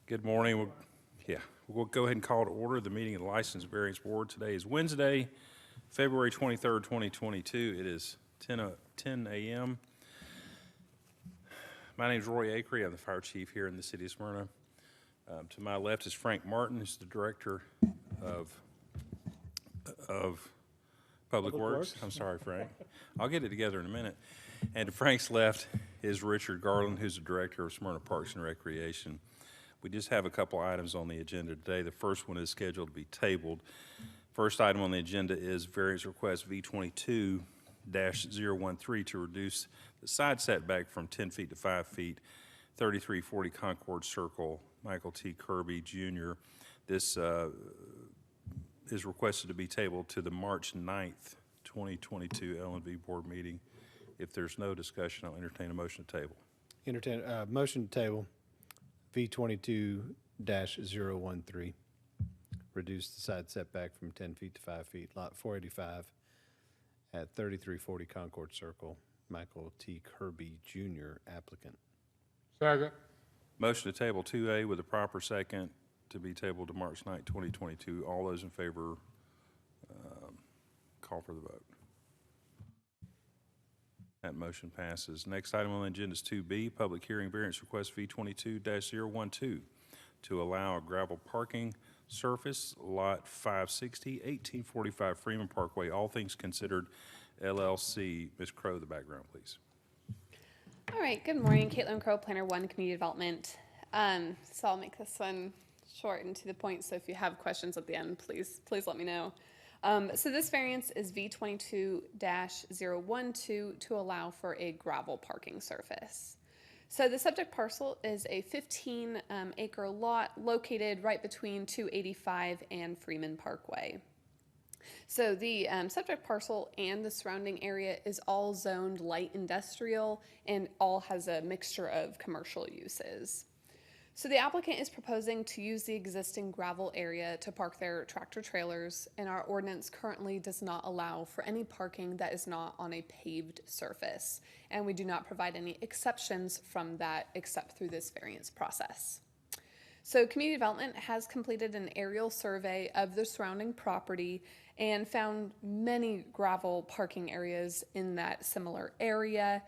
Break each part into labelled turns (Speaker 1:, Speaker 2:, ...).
Speaker 1: Good morning. We'll go ahead and call to order the meeting of the License Variance Board. Today is Wednesday, February 23rd, 2022. It is 10 a.m. My name is Roy Acree. I'm the fire chief here in the city of Smyrna. To my left is Frank Martin, who's the director of Public Works. I'm sorry, Frank. I'll get it together in a minute. And to Frank's left is Richard Garland, who's the director of Smyrna Parks and Recreation. We just have a couple items on the agenda today. The first one is scheduled to be tabled. First item on the agenda is variance request V22-013 to reduce the side setback from 10 feet to 5 feet, 3340 Concord Circle, Michael T. Kirby Jr. This is requested to be tabled to the March 9th, 2022 L&V Board meeting. If there's no discussion, I'll entertain a motion to table.
Speaker 2: Motion to table V22-013. Reduce the side setback from 10 feet to 5 feet, lot 485 at 3340 Concord Circle, Michael T. Kirby Jr., applicant.
Speaker 3: Second.
Speaker 1: Motion to table 2A with a proper second to be tabled to March 9th, 2022. All those in favor, call for the vote. That motion passes. Next item on the agenda is 2B, public hearing variance request V22-012 to allow a gravel parking surface, lot 560, 1845 Freeman Parkway, all things considered, LLC. Ms. Crow, the background, please.
Speaker 4: All right, good morning. Caitlin Crow, Planner 1, Community Development. So I'll make this one short and to the point, so if you have questions at the end, please let me know. So this variance is V22-012 to allow for a gravel parking surface. So the subject parcel is a 15-acre lot located right between 285 and Freeman Parkway. So the subject parcel and the surrounding area is all zoned light industrial and all has a mixture of commercial uses. So the applicant is proposing to use the existing gravel area to park their tractor trailers, and our ordinance currently does not allow for any parking that is not on a paved surface, and we do not provide any exceptions from that except through this variance process. So Community Development has completed an aerial survey of the surrounding property and found many gravel parking areas in that similar area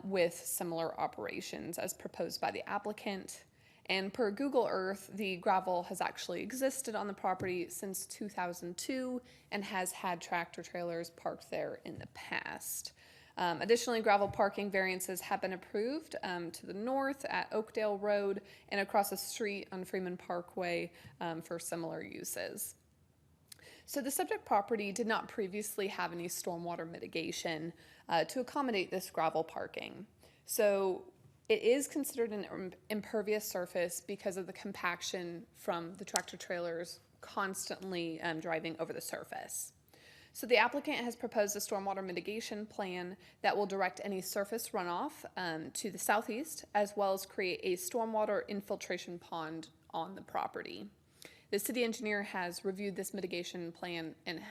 Speaker 4: with similar operations as proposed by the applicant. And per Google Earth, the gravel has actually existed on the property since 2002 and has had tractor trailers parked there in the past. Additionally, gravel parking variances have been approved to the north at Oakdale Road and across the street on Freeman Parkway for similar uses. So the subject property did not previously have any stormwater mitigation to accommodate this gravel parking. So it is considered an impervious surface because of the compaction from the tractor trailers constantly driving over the surface. So the applicant has proposed a stormwater mitigation plan that will direct any surface runoff to the southeast, as well as create a stormwater infiltration pond on the property. The city engineer has reviewed this mitigation plan and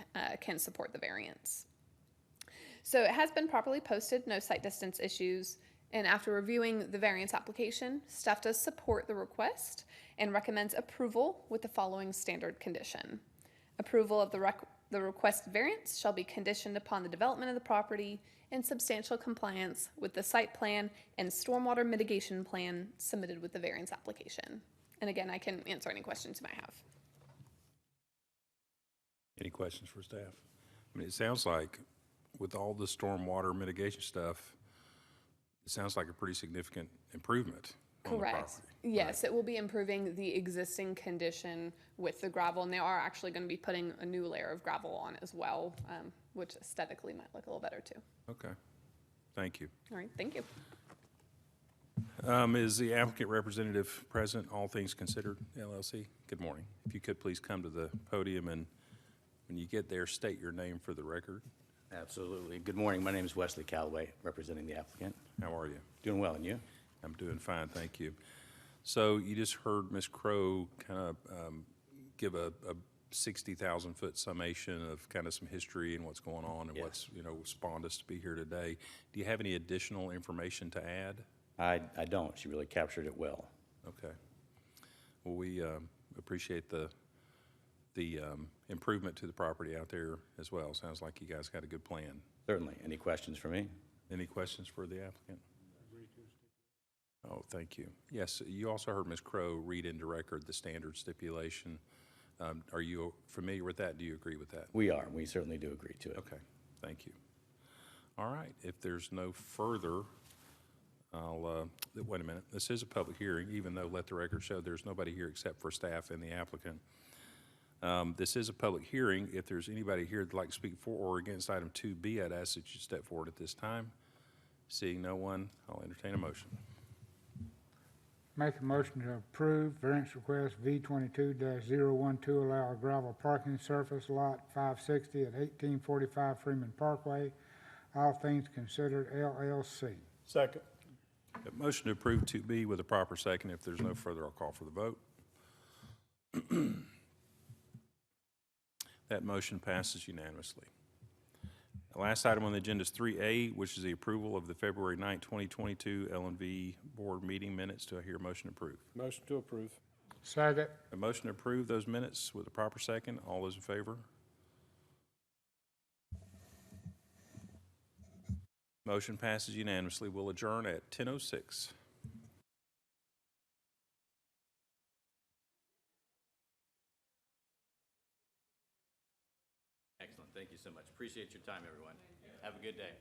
Speaker 4: can support the variance. So it has been properly posted, no site distance issues. And after reviewing the variance application, staff does support the request and recommends approval with the following standard condition. Approval of the request variance shall be conditioned upon the development of the property in substantial compliance with the site plan and stormwater mitigation plan submitted with the variance application. And again, I can answer any questions you might have.
Speaker 1: Any questions for staff? I mean, it sounds like with all the stormwater mitigation stuff, it sounds like a pretty significant improvement on the property.
Speaker 4: Yes, right. It will be improving the existing condition with the gravel, and they are actually going to be putting a new layer of gravel on as well, which aesthetically might look a little better too.
Speaker 1: Okay. Thank you.
Speaker 4: All right. Thank you.
Speaker 1: Is the applicant representative present, all things considered, LLC? Good morning. If you could please come to the podium, and when you get there, state your name for the record.
Speaker 5: Absolutely. Good morning. My name is Wesley Calloway, representing the applicant.
Speaker 1: How are you?
Speaker 5: Doing well, and you?
Speaker 1: I'm doing fine, thank you. So you just heard Ms. Crow kind of give a 60,000-foot summation of kind of some history and what's going on and what's spawned us to be here today. Do you have any additional information to add?
Speaker 5: I don't. She really captured it well.
Speaker 1: Okay. Well, we appreciate the improvement to the property out there as well. Sounds like you guys got a good plan.
Speaker 5: Certainly. Any questions for me?
Speaker 1: Any questions for the applicant? Oh, thank you. Yes, you also heard Ms. Crowe read into record the standard stipulation. Are you familiar with that? Do you agree with that?
Speaker 5: We are. We certainly do agree to it.
Speaker 1: Okay, thank you. All right, if there's no further, wait a minute. This is a public hearing, even though let the record show there's nobody here except for staff and the applicant. This is a public hearing. If there's anybody here that'd like to speak for or against item 2B, I'd ask that you step forward at this time. Seeing no one, I'll entertain a motion.
Speaker 3: Make a motion to approve variance request V22-012, allow a gravel parking surface lot 560 at 1845 Freeman Parkway, all things considered LLC.
Speaker 6: Second.
Speaker 1: A motion to approve 2B with a proper second. If there's no further, I'll call for the vote. That motion passes unanimously. The last item on the agenda is 3A, which is the approval of the February 9, 2022 L&V Board meeting minutes. Do I hear a motion to approve?
Speaker 6: Motion to approve.
Speaker 3: Second.
Speaker 1: A motion to approve those minutes with a proper second. All those in favor? Motion passes unanimously. We'll adjourn at 10:06.
Speaker 5: Excellent. Thank you so much. Appreciate your time, everyone. Have a good day.